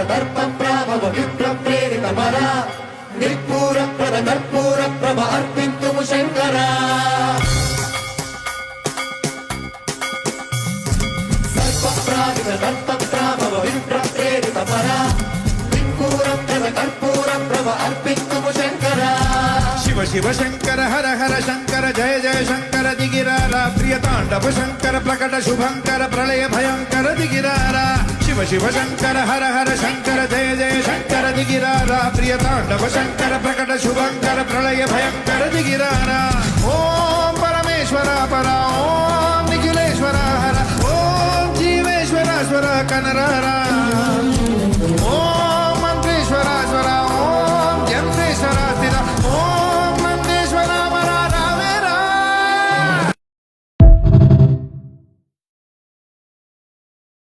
దర్ప ప్రాభవ విప్ర ప్రేరిత మర నిర్పూర ప్రద కర్పూర ప్రభ అర్పింతుము శంకర సర్ప ప్రావిత దర్ప ప్రాభవ విప్ర ప్రేరిత మర నిర్పూర ప్రద కర్పూర ప్రభ అర్పింతుము శంకర శివ శివ శంకర హర హర శంకర జయ జయ శంకర దిగిరారా ప్రియ తాండవ శంకర ప్రకట శుభంకర ప్రళయ భయంకర దిగిరారా శివ శివ శంకర హర హర శంకర జయ జయ శంకర దిగిరారా ప్రియ తాండవ శంకర ప్రకట శుభంకర ప్రళయ భయంకర దిగిరారా ఓం పరమేశ్వర పర ఓం నిఖిలేశ్వర హర ఓం జీవేశ్వర స్వర కనరారా